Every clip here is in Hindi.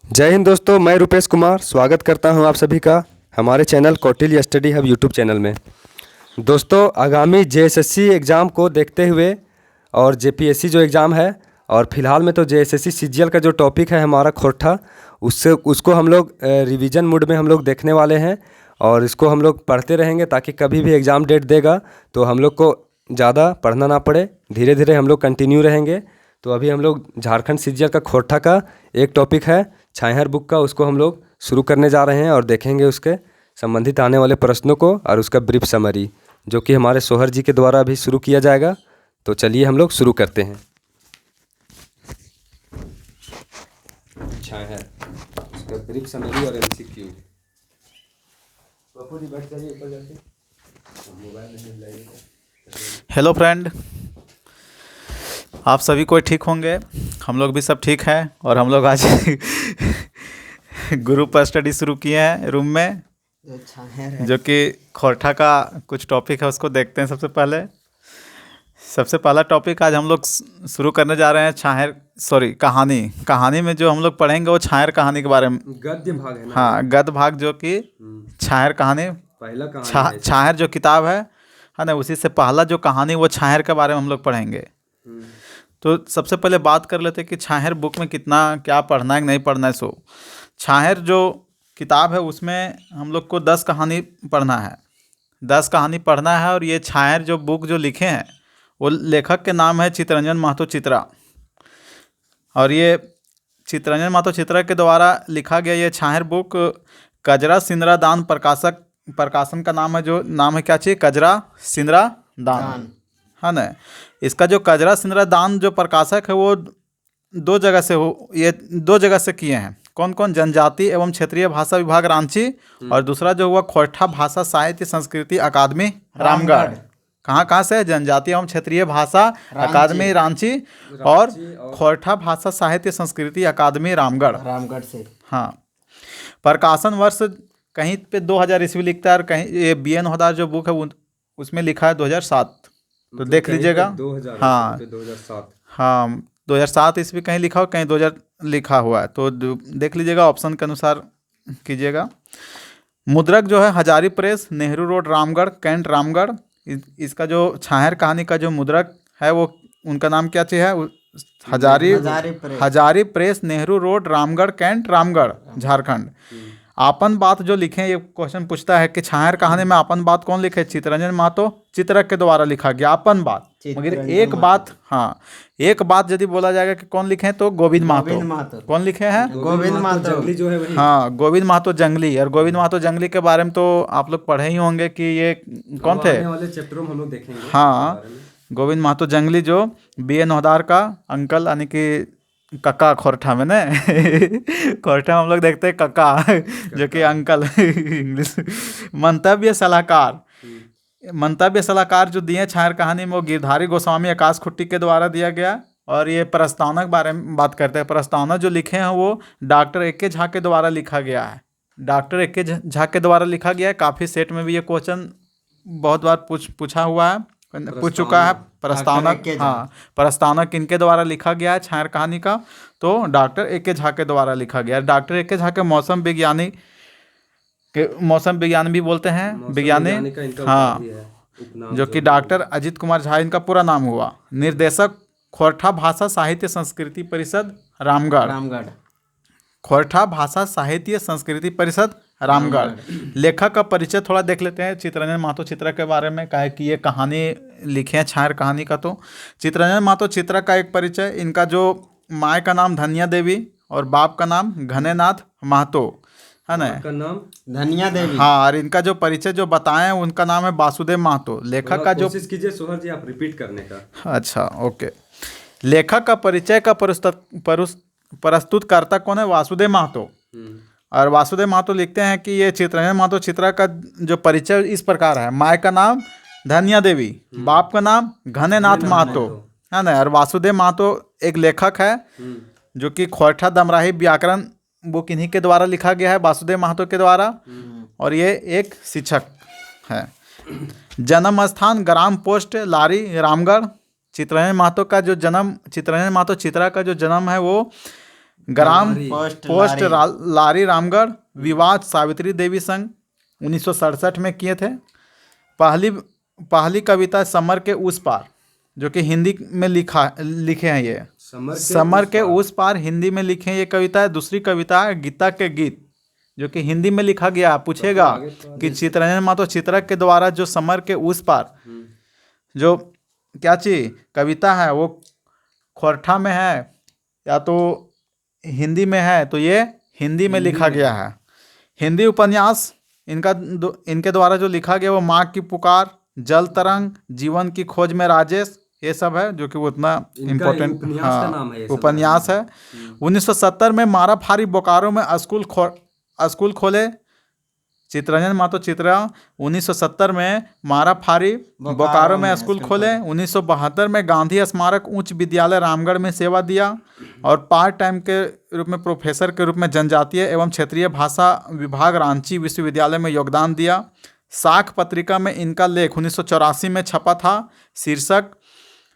जय हिंद दोस्तों, मैं रुपेश कुमार स्वागत करता हूं आप सभी का हमारे channel Kautilya study hub YouTube channel में। दोस्तों, आगामी जेएसएससी एग्ज़ाम को देखते हुए और जेपीएससी जो एग्ज़ाम है और फिलहाल में तो जेएसएससी सीजीएल का जो टॉपिक है हमारा खोरठा, उसको हम लोग रिवीजन मोड में हम लोग देखने वाले हैं और इसको हम लोग पढ़ते रहेंगे ताकि कभी भी एग्ज़ाम डेट देगा तो हम लोग को ज़्यादा पढ़ना ना पड़े। धीरे धीरे हम लोग कंटिन्यू रहेंगे। तो अभी हम लोग झारखंड सीजीएल का खोरठा का एक टॉपिक है छाहर बुक का, उसको हम लोग शुरू करने जा रहे हैं और देखेंगे उसके संबंधित आने वाले प्रश्नों को और उसका ब्रीफ समरी जो कि हमारे सोहर जी के द्वारा भी शुरू किया जाएगा। तो चलिए हम लोग शुरू करते हैं। छाहर, उसका ब्रीफ समरी और एमसीक्यू। बापू जी बैठ जाइए ऊपर जाके, मोबाइल नहीं लगेगा। हेलो फ्रेंड, आप सभी कोई ठीक होंगे। हम लोग भी सब ठीक हैं और हम लोग आज ग्रुप पर स्टडी शुरू किए हैं रूम में, जो कि खोरठा का कुछ टॉपिक है उसको देखते हैं। सबसे पहला टॉपिक आज हम लोग शुरू करने जा रहे हैं कहानी में जो हम लोग पढ़ेंगे वो छाहर कहानी के बारे में। गद्य भाग है ना? हाँ, गद्य भाग, जो कि छाहर कहानी, पहला कहानी है। छाहर जो किताब है ना, उसी से पहला जो कहानी वो छाहर के बारे में हम लोग पढ़ेंगे। तो सबसे पहले बात कर लेते हैं कि छाहर बुक में कितना क्या पढ़ना है नहीं पढ़ना है। छाहर जो किताब है उसमें हम लोग को 10 कहानी पढ़ना है। 10 कहानी पढ़ना है। और ये छाहर जो बुक जो लिखे हैं वो लेखक के नाम है चित्तरंजन महतो चित्रा। और ये चित्तरंजन महतो चित्रा के द्वारा लिखा गया ये छाहर बुक कजरा सिंदरा दान प्रकाशन का नाम है। जो नाम है क्या चाहिए, कजरा सिंदरा दान, है ना। इसका जो कजरा सिंदरा दान जो प्रकाशक है वो दो जगह से किए हैं। कौन कौन? जनजाति एवं क्षेत्रीय भाषा विभाग रांची, और दूसरा जो हुआ खोरठा भाषा साहित्य संस्कृति अकादमी रामगढ़। कहाँ से? जनजाति एवं क्षेत्रीय भाषा अकादमी रांची और खोरठा भाषा साहित्य संस्कृति अकादमी रामगढ़ से। हाँ। प्रकाशन वर्ष कहीं पे 2000 ईस्वी लिखता है और कहीं ये BN होदार जो बुक है उसमें लिखा है 2007। तो देख लीजिएगा। 2000 हाँ 2007। हाँ, 2007 ईस्वी कहीं लिखा हो, कहीं 2000 लिखा हुआ है, तो देख लीजिएगा, ऑप्शन के अनुसार कीजिएगा। मुद्रक जो है Hazari press, Nehru road Ramgarh, cantt Ramgarh. इसका जो छाहर कहानी का जो मुद्रक है वो उनका नाम क्या चाहिए है? Hazari press, Nehru road Ramgarh, cantt Ramgarh, Jharkhand. आपन बात जो लिखे हैं, ये क्वेश्चन पूछता है कि छाहर कहानी में आपन बात कौन लिखे? चित्तरंजन महतो चित्रक के द्वारा लिखा गया आपन बात। मगर एक बात यदि बोला जाएगा कि कौन लिखे हैं तो गोविंद महतो। कौन लिखे हैं? गोविंद महतो जंगली जो है वही। हाँ, गोविंद महतो जंगली। और गोविंद महतो जंगली के बारे में तो आप लोग पढ़े ही होंगे कि ये कौन थे। आने वाले चैप्टरों में हम लोग देखेंगे। हाँ, गोविंद महतो जंगली जो BN होदार का अंकल, यानी कि कक्का खोरठा में ना खोरठा में हम लोग देखते हैं कक्का, जो कि अंकल इंग्लिश। मंतव्य सलाहकार जो दिए छाहर कहानी में वो गिरधारी गोस्वामी आकाश खुट्टी के द्वारा दिया गया। और ये प्रस्तावना के बारे में बात करते हैं। प्रस्तावना जो लिखे हैं वो डॉक्टर AK झा के द्वारा लिखा गया है। डॉक्टर AK झा के द्वारा लिखा गया है। काफ़ी सेट में भी ये क्वेश्चन बहुत बार पूछा हुआ है, पूछ चुका है। प्रस्तावना किनके द्वारा लिखा गया है छाहर कहानी का? तो डॉक्टर AK झा के द्वारा लिखा गया है। डॉक्टर AK झा के मौसम विज्ञान भी बोलते हैं, विज्ञानी। हाँ, जो कि डॉक्टर अजित कुमार झा इनका पूरा नाम हुआ। निर्देशक खोरठा भाषा साहित्य संस्कृति परिषद रामगढ़। खोरठा भाषा साहित्य संस्कृति परिषद रामगढ़। लेखक का परिचय थोड़ा देख लेते हैं चित्तरंजन महतो चित्रा के बारे में। क्या है कि ये कहानी लिखे हैं छाहर कहानी का। तो चित्तरंजन महतो चित्रा का एक परिचय। इनका जो माँ का नाम धनिया देवी और बाप का नाम घनेनाथ महतो, है ना, का नाम धनिया देवी। हाँ, और इनका जो परिचय जो बताएं उनका नाम है वासुदेव महतो। लेखक का जो, कोशिश कीजिए सोहर जी आप रिपीट करने का। अच्छा, ओके। लेखक का परिचय का प्रस्तुतकर्ता कौन है? वासुदेव महतो। और वासुदेव महतो लिखते हैं कि ये चित्तरंजन महतो चित्रा का जो परिचय इस प्रकार है। माँ का नाम धनिया देवी, बाप का नाम घनेनाथ महतो, है ना। और वासुदेव महतो एक लेखक है जो कि खोरठा दमराही व्याकरण बुक इन्हीं के द्वारा लिखा गया है, वासुदेव महतो के द्वारा। और ये एक शिक्षक है। जन्म स्थान ग्राम पोस्ट लारी रामगढ़। चित्तरंजन महतो का जो जन्म, चित्तरंजन महतो चित्रा का जो जन्म है वो ग्राम पोस्ट पोस्ट लारी रामगढ़, विवाद सावित्री देवी संग 1967 में किए थे। पहली कविता समर के उस पार, जो कि हिंदी में लिखे हैं ये। समर के उस पार हिंदी में लिखे हैं ये कविता है। दूसरी कविता है गीता के गीत, जो कि हिंदी में लिखा गया। पूछेगा कि चित्ररंजन महतो चित्रक के द्वारा जो समर के उस पार जो क्या चीज कविता है वो खोरठा में है या तो हिंदी में है, तो ये हिंदी में लिखा गया है। हिंदी उपन्यास इनके द्वारा जो लिखा गया वो माँ की पुकार, जल तरंग, जीवन की खोज में राजेश, ये सब है, जो कि वो उतना इम्पोर्टेंट उपन्यास है। 1970 में मारा फारी बोकारो में स्कूल खोले। चित्ररंजन महतो चित्रा 1970 में मारा फारी बोकारो में स्कूल खोले। 1972 में गांधी स्मारक उच्च विद्यालय रामगढ़ में सेवा दिया और पार्ट टाइम के रूप में प्रोफेसर के रूप में जनजातीय एवं क्षेत्रीय भाषा विभाग रांची विश्वविद्यालय में योगदान दिया। साख पत्रिका में इनका लेख 1984 में छपा था, शीर्षक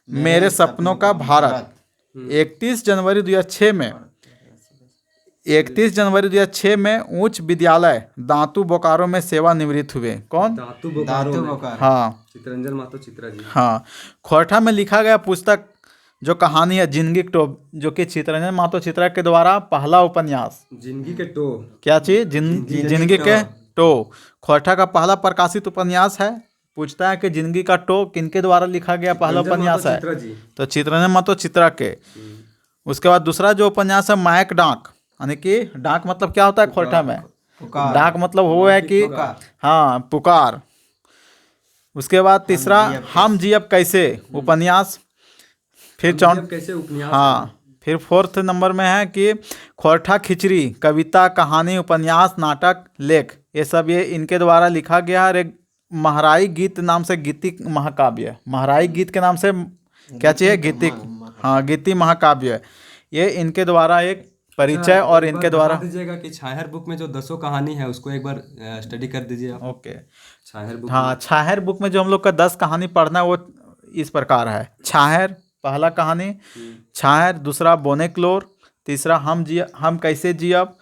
मेरे सपनों का भारत। 31 जनवरी 2006 में उच्च विद्यालय दांतू बोकारो में सेवानिवृत्त हुए। कौन? दांतू बोकारो। हाँ, चित्ररंजन महतो चित्रा जी। हाँ, खोरठा में लिखा गया पुस्तक जो कहानी है जिंदगी टो, जो कि चित्ररंजन महतो चित्रा के द्वारा पहला उपन्यास। जिंदगी के टो क्या चीज? जिंदगी के टो खोरठा का पहला प्रकाशित उपन्यास है। पूछता है कि जिंदगी का टो किनके द्वारा लिखा गया पहला उपन्यास है, तो चित्ररंजन महतो चित्रा के। उसके बाद दूसरा जो उपन्यास है मायक डाक, यानी कि डाक मतलब क्या होता है खोरठा में? डाक मतलब वो है कि हाँ, पुकार। उसके बाद तीसरा हम जियब कैसे उपन्यास। फिर कैसे उपन्यास। हाँ, फिर 4th नंबर में है कि खोरठा खिचड़ी, कविता, कहानी, उपन्यास, नाटक, लेख, ये सब ये इनके द्वारा लिखा गया है। और एक महराई गीत नाम से गीति महाकाव्य, महराई गीत के नाम से क्या चाहिए? गीति, हाँ, गीति महाकाव्य, ये इनके द्वारा एक परिचय। और इनके द्वारा दीजिएगा कि छाहर बुक में जो 10 कहानी है उसको एक बार स्टडी कर दीजिए आप। ओके, छाहर बुक। हाँ, छाहर बुक में जो हम लोग का 10 कहानी पढ़ना है वो इस प्रकार है। छाहर पहला कहानी, छाहर दूसरा बोने क्लोर, तीसरा हम कैसे जियब,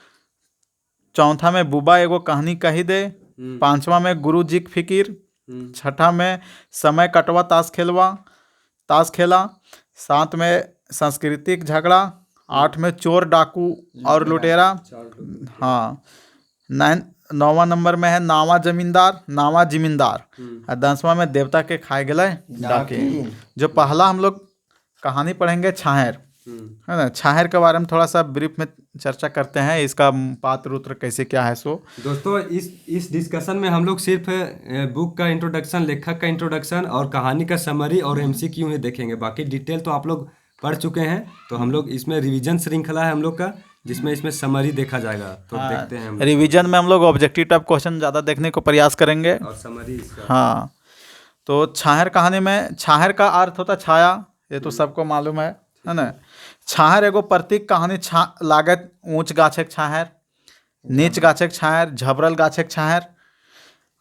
चौथा में बुबा एगो कहानी कही दे, पांचवा में गुरु जी की फिकिर, छठा में समय कटवा ताश खेला, 7 में सांस्कृतिक झगड़ा, 8 में चोर डाकू और लुटेरा, हाँ, 9वां नंबर में है नावा जिमींदार, और 10वां में देवता के खाए गए डाके। जो पहला हम लोग कहानी पढ़ेंगे छाहर, है ना। छाहर के बारे में थोड़ा सा ब्रीफ में चर्चा करते हैं, इसका पात्र उत्र कैसे क्या है। सो दोस्तों इस डिस्कशन में हम लोग सिर्फ बुक का इंट्रोडक्शन, लेखक का इंट्रोडक्शन और कहानी का समरी और MCQ ही देखेंगे। बाकी डिटेल तो आप लोग पढ़ चुके हैं, तो हम लोग इसमें रिवीजन श्रृंखला है हम लोग का, जिसमें इसमें समरी देखा जाएगा। तो देखते हैं हम रिवीजन में हम लोग ऑब्जेक्टिव टाइप क्वेश्चन ज़्यादा देखने को प्रयास करेंगे और समरी इसका। हाँ, तो छाहर कहानी में छाहर का अर्थ होता है छाया, ये तो सबको मालूम है ना। छाहर एगो प्रतीक कहानी लागत ऊंच गाछक छाहर, नीच गाछक छाहर, झबरल गाछक छाहर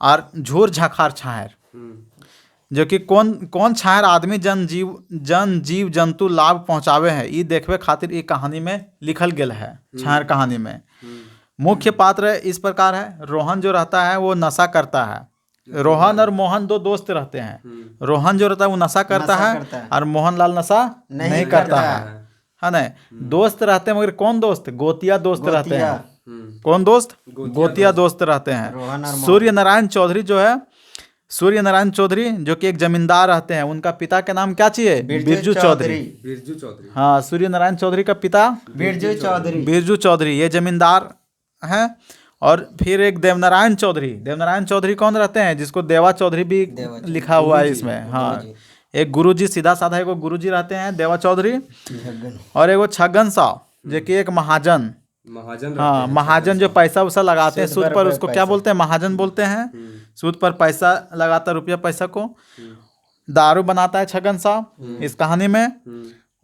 और झूर झखार छाहर, जो कि कौन छाहर आदमी जन जीव जंतु लाभ पहुंचावे है, ये देखवे खातिर ये कहानी में लिखल गेल है। छाहर कहानी में मुख्य पात्र इस प्रकार है। रोहन जो रहता है वो नशा करता है। रोहन और मोहन 2 दोस्त रहते हैं। रोहन जो रहता है वो नशा करता है और मोहनलाल नशा नहीं करता है ना। दोस्त रहते हैं, मगर कौन दोस्त? गोतिया दोस्त रहते हैं। कौन दोस्त? गोतिया दोस्त रहते हैं। सूर्य नारायण चौधरी जो कि एक जमींदार रहते हैं, उनका पिता का नाम क्या चाहिए? बिरजू चौधरी। हाँ, सूर्य नारायण चौधरी का पिता बिरजू चौधरी, ये जमींदार हैं। और फिर एक देवनारायण चौधरी कौन रहते हैं? जिसको देवा चौधरी भी लिखा हुआ है इसमें। हाँ, एक गुरुजी, सीधा साधा एगो गुरुजी रहते हैं देवा चौधरी, और एगो छगन साव जो कि एक महाजन। हाँ, महाजन जो पैसा वैसा लगाते हैं सूद पर, उसको क्या बोलते हैं? महाजन बोलते हैं। सूद पर पैसा लगाता, रुपया पैसा को दारू बनाता है छगन साहब इस कहानी में।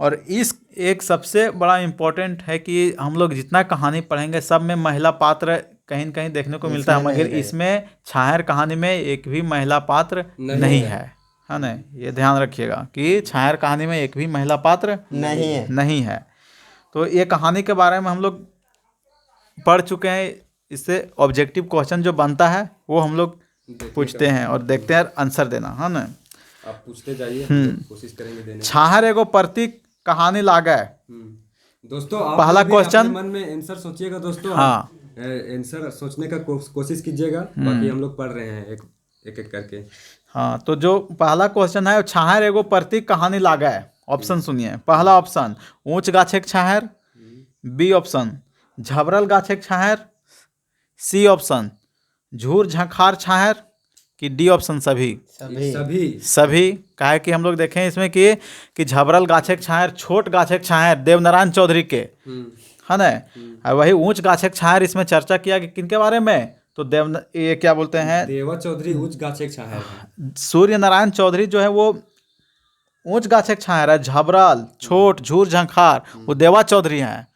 और इस एक सबसे बड़ा इम्पोर्टेंट है कि हम लोग जितना कहानी पढ़ेंगे सब में महिला पात्र कहीं न कहीं देखने को मिलता है, मगर इसमें छाहर कहानी में एक भी महिला पात्र नहीं है ना। ये ध्यान रखिएगा कि छाहर कहानी में एक भी महिला पात्र नहीं है। तो ये कहानी के बारे में हम लोग पढ़ चुके हैं। इससे ऑब्जेक्टिव क्वेश्चन जो बनता है वो हम लोग पूछते हैं और देखते हैं आंसर देना, है ना। आप पूछते जाइए, हम लोग कोशिश करेंगे देने की। छाहर एगो प्रतीक कहानी लागे। दोस्तों आप पहला लोग भी क्वेश्चन- अपने मन में आंसर सोचिएगा दोस्तों। हाँ। आंसर सोचने का कोशिश कीजिएगा, बाकी हम लोग पढ़ रहे हैं एक एक करके। हाँ, तो जो पहला क्वेश्चन है, छाहर एगो प्रतीक कहानी लागे। ऑप्शन सुनिए। पहला ऑप्शन ऊंच गाछेक छाहर, बी ऑप्शन झबरल गाछेक छाहर, सी ऑप्शन झूर झंखार छाहर, कि डी ऑप्शन सभी। सभी काहे कि हम लोग देखें इसमें कि झबरल गाछेक छाहर छोट गाछेक छाहर देवनारायण चौधरी के, है ना। और वही ऊंच गाछेक छाहर इसमें चर्चा किया कि किनके बारे में, तो ये क्या बोलते हैं, देवा चौधरी ऊंच गाछेक छाहर है। सूर्य नारायण चौधरी जो है वो ऊंच गाछेक छाहर है, झबरल छोट झूर झंखार वो देवा चौधरी हैं।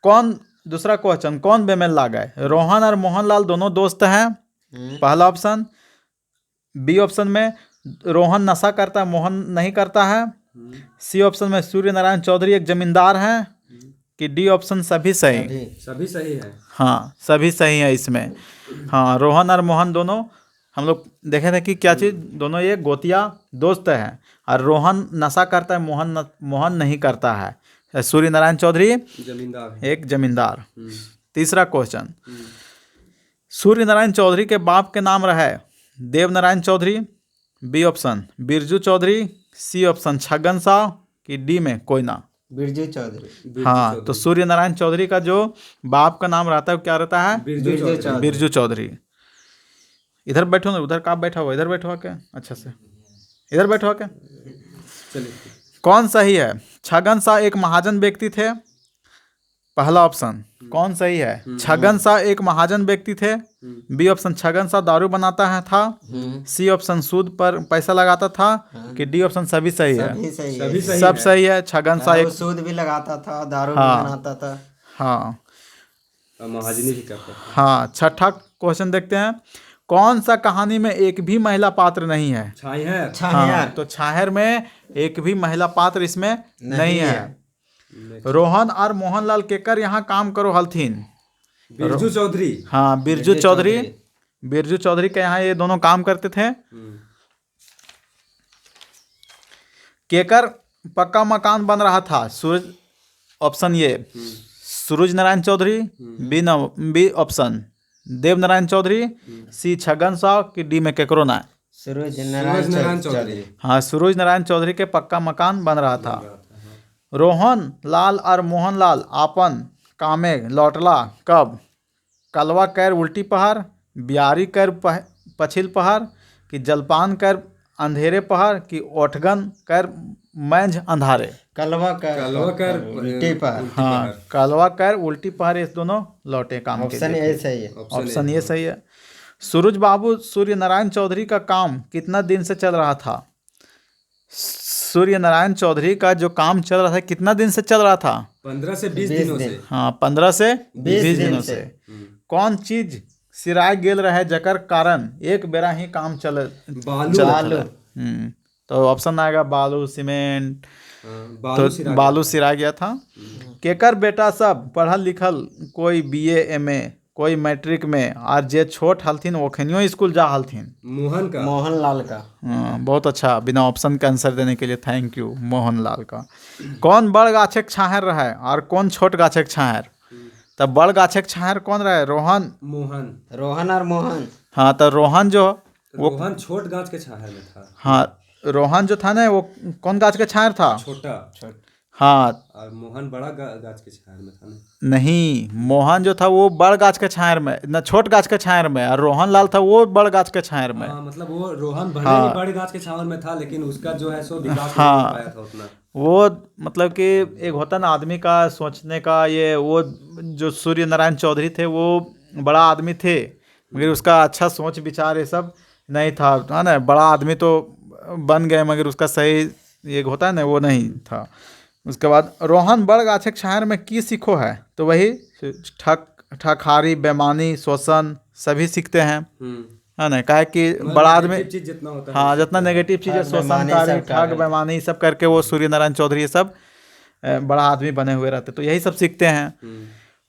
कौन, दूसरा क्वेश्चन, कौन बेमेल लागे। रोहन और मोहनलाल दोनों दोस्त हैं। पहला ऑप्शन। बी ऑप्शन में रोहन नशा करता है, मोहन नहीं करता है। सी ऑप्शन में सूर्य नारायण चौधरी एक जमींदार हैं, कि डी ऑप्शन सभी सही। सभी सही है। हाँ, सभी सही है इसमें। हाँ, रोहन और मोहन दोनों हम लोग देखे थे कि क्या चीज़, दोनों ये गोतिया दोस्त हैं। और रोहन नशा करता है, मोहन नहीं करता है। सूर्य नारायण चौधरी जमींदार है। एक जमींदार। तीसरा क्वेश्चन, सूर्य नारायण चौधरी के बाप के नाम रहे Dev Narayan Chaudhary, B option Birju Chaudhary, C option Chhagan Shah, कि डी में कोई ना। बिरजू चौधरी। हाँ, तो सूर्य नारायण चौधरी का जो बाप का नाम रहता है वो क्या रहता है, बिरजू चौधरी। इधर बैठो ना, उधर कहाँ बैठा हुआ, इधर बैठो आके, अच्छा से इधर बैठो आके। चलिए, कौन सही है। छगन शाह एक महाजन व्यक्ति थे। पहला ऑप्शन कौन सही है, छगन शाह एक महाजन व्यक्ति थे। बी ऑप्शन छगन शाह दारू बनाता है था। सी ऑप्शन सूद पर पैसा लगाता था, कि डी ऑप्शन सभी सही है। सभी सही सब सही है। छगन शाह एक, सूद भी लगाता था, दारू भी हाँ। बनाता था। हाँ महाजनी भी करता है। हाँ। छठा क्वेश्चन देखते हैं, कौन सा कहानी में एक भी महिला पात्र नहीं है। छाहर। हाँ, तो छाहर में एक भी महिला पात्र इसमें नहीं है। रोहन और मोहनलाल केकर यहाँ काम करो हलथिन। बिरजू चौधरी। हाँ, बिरजू चौधरी। बिरजू चौधरी के यहाँ ये दोनों काम करते थे। केकर पक्का मकान बन रहा था। सूरज ऑप्शन ये सूरज नारायण चौधरी, बी ऑप्शन देव नारायण चौधरी, सी छगन शाह, की डी में केकरो ना। सूरज नारायण चौधरी। हाँ, सूरज नारायण चौधरी के पक्का मकान बन रहा था। रोहन लाल और मोहनलाल आपन कामे लौटला कब। कलवा कैर उल्टी पहाड़, बियारी कैर पछिल पहाड़, कि जलपान कैर अंधेरे पहाड़, कि ओठगन कैर मैंझ अंधारे। कलवा कर उल्टी पर। हाँ, कलवा कैर उल्टी पहाड़, ये दोनों लौटे काम के ऑप्शन लिए ए थे। सही है। ऑप्शन ये सही है। सूरज बाबू सूर्य नारायण चौधरी का काम कितना दिन से चल रहा था। सूर्य नारायण चौधरी का जो काम चल रहा था कितना दिन से चल रहा था, 15 से 20 दिनों से। हाँ, 15 से 20 20 दिनों से। कौन चीज सिराय गेल रहे जकर कारण एक बेरा ही काम बालू। तो ऑप्शन आएगा बालू सीमेंट। बालू तो बालू सिरा गया था। केकर बेटा सब पढ़ल लिखल, कोई बीए एमए, कोई मैट्रिक में, और जे छोट हलथिन ओखनियो स्कूल जा हलथिन। मोहनलाल का। बहुत अच्छा, बिना ऑप्शन के आंसर देने के लिए थैंक यू। मोहनलाल का। कौन बड़ गाछक छाहर रहे और कौन छोट गाछक छाहर। तब बड़ गाछक छाहर कौन रहे, रोहन और मोहन। हाँ, तो रोहन रोहन छोट गाछ के छाहर में था। हाँ, रोहन जो था ना वो कौन गाछ के छाहर था, छोटा। हाँ, और मोहन बड़ा गाछ के छाहर में था ना। नहीं, मोहन जो था वो बड़ गाछ के छाहर में, न छोट गाछ के छाहर में, और रोहन लाल था वो बड़ गाछ के छाहर में। मतलब वो रोहन भले ही बड़े गाछ के छाहर में था, लेकिन उसका जो है सो विकास नहीं हो पाया था उतना। वो मतलब कि एक होता ना आदमी का सोचने का, ये वो जो सूर्य नारायण चौधरी थे वो बड़ा आदमी थे, मगर उसका अच्छा सोच विचार ये सब नहीं था, है ना। बड़ा आदमी तो बन गए मगर उसका सही एक होता है ना वो नहीं था। उसके बाद रोहन बड़ गाछक छाहर में की सीखो है, तो वही ठखारी बेमानी शोषण सभी सीखते हैं, है ना। काहे कि बड़ा आदमी जितना होता है, हाँ, जितना नेगेटिव चीज़ है, शोषणकारी ठग बेमानी सब करके वो सूर्य नारायण चौधरी ये सब बड़ा आदमी बने हुए रहते, तो यही सब सीखते हैं।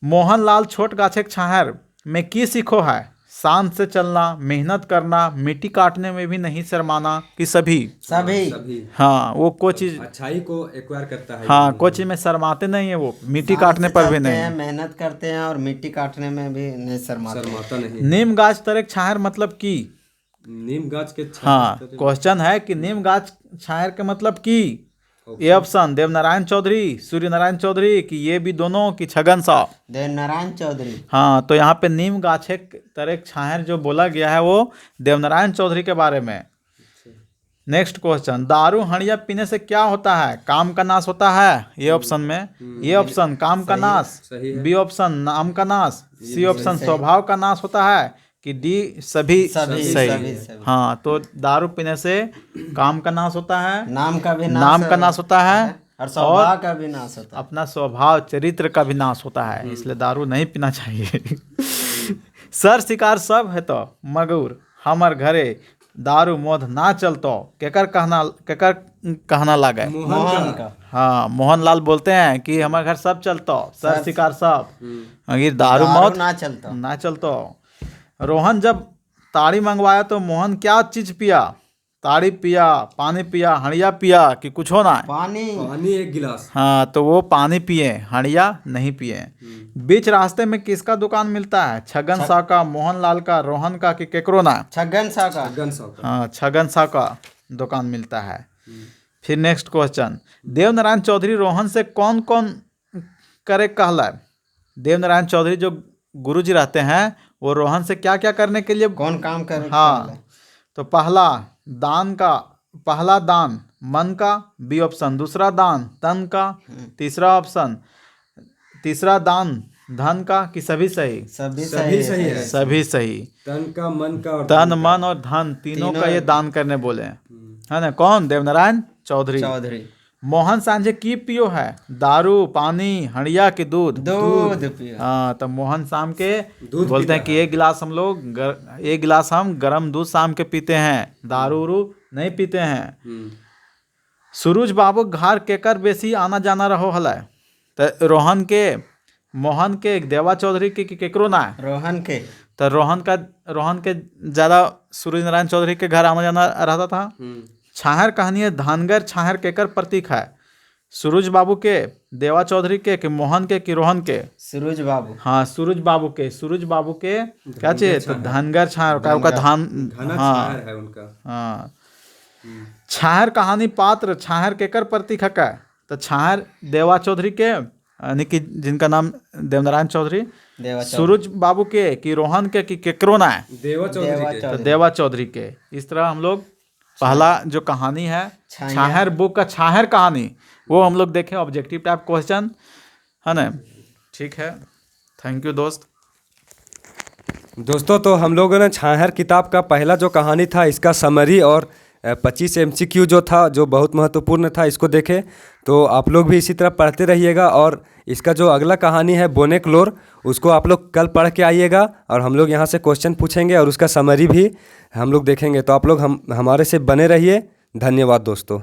मोहनलाल छोट गाछे छाहर में की सीखो है, शांत से चलना, मेहनत करना, मिट्टी काटने में भी नहीं शर्माना, कि सभी सभी हाँ वो कोई चीज अच्छाई को एक्वायर करता है। हाँ कोई चीज में शर्माते नहीं है, वो मिट्टी काटने पर भी चलते नहीं। हैं, मेहनत करते हैं और मिट्टी काटने में भी नहीं शर्माते। शर्माता नहीं। नीम गाछ तरेक छाहर मतलब की, नीम गाछ के हाँ क्वेश्चन है कि नीम गाछ छाहर के मतलब की। ये ऑप्शन देवनारायण चौधरी, सूर्य नारायण चौधरी, कि ये भी दोनों, कि छगन साव। देवनारायण चौधरी। हाँ तो यहाँ पे नीम गाछे तरेक छाहर जो बोला गया है वो देवनारायण चौधरी के बारे में। नेक्स्ट क्वेश्चन, दारू हड़िया पीने से क्या होता है? काम का नाश होता है, ये ऑप्शन में। ये ऑप्शन काम का नाश, बी ऑप्शन नाम का नाश, सी ऑप्शन स्वभाव का नाश होता है, कि डी सभी सही। हाँ तो दारू पीने से काम का नाश होता है, नाम का भी नाश होता है, और स्वभाव का भी नाश होता है। अपना स्वभाव चरित्र का भी नाश होता है, इसलिए दारू नहीं पीना चाहिए। सर शिकार सब है तो मगुर हमर घरे दारू मोध ना चलतो, केकर कहना लागे? मोहन का। हाँ मोहनलाल बोलते हैं कि हमारे घर सब चलतो, सर शिकार सब, अगर दारू मोध ना चलतो। रोहन जब ताड़ी मंगवाया तो मोहन क्या चीज पिया? ताड़ी पिया, पानी पिया, हड़िया पिया, कि कुछ हो ना? पानी एक गिलास। हाँ तो वो पानी पिए, हड़िया नहीं पिए। बीच रास्ते में किसका दुकान मिलता है? छगन सा का, मोहनलाल का, रोहन का, कि केकरो ना? छगन सा का। हाँ छगन सा का दुकान मिलता है। फिर नेक्स्ट क्वेश्चन, देवनारायण चौधरी रोहन से कौन कौन करे कहला? देवनारायण चौधरी जो गुरुजी रहते हैं वो रोहन से क्या क्या करने के लिए कौन काम करे? हाँ तो पहला दान मन का, बी ऑप्शन दूसरा दान तन का, तीसरा दान धन का, कि सभी सही? सभी सही है। सभी सही। तन का, मन का, और तन मन और धन तीनों का ये दान करने बोले हैं, है ना? कौन? देवनारायण चौधरी। मोहन सांझे की पियो है? दारू, पानी, हड़िया, की दूध पियो। हाँ तो मोहन शाम के बोलते हैं कि एक गिलास हम गरम दूध शाम के पीते हैं, दारू उरू नहीं पीते हैं। सूरज बाबू घर केकर बेसी आना जाना रहो हला? तो रोहन के, मोहन के, देवा चौधरी के, केकरो ना? रोहन के। तो रोहन के ज्यादा सूर्य नारायण चौधरी के घर आना जाना रहता था। छाहर कहानी है, धानगर छाहर केकर प्रतीक है? सूरज बाबू के, देवा चौधरी के, कि मोहन के, कि रोहन के? सूरज बाबू। हाँ सूरज बाबू के क्या चाहिए? तो धनगर छाहर का धान, हाँ हाँ। छाहर कहानी पात्र छाहर केकर प्रतीक है का? तो छाहर देवा चौधरी के, यानी कि जिनका नाम देवनारायण चौधरी, सूरज बाबू के, कि रोहन के, कि केकरो ना? देवा चौधरी के। इस तरह हम लोग पहला जो कहानी है छाहर बुक का छाहर कहानी वो हम लोग देखें, ऑब्जेक्टिव टाइप क्वेश्चन, है ना? ठीक है, थैंक यू दोस्तों तो हम लोगों ने छाहर किताब का पहला जो कहानी था इसका समरी और 25 MCQ जो था, जो बहुत महत्वपूर्ण था, इसको देखें। तो आप लोग भी इसी तरह पढ़ते रहिएगा, और इसका जो अगला कहानी है बोनेक्लोर, उसको आप लोग कल पढ़ के आइएगा, और हम लोग यहाँ से क्वेश्चन पूछेंगे और उसका समरी भी हम लोग देखेंगे। तो आप लोग हमारे से बने रहिए। धन्यवाद दोस्तों।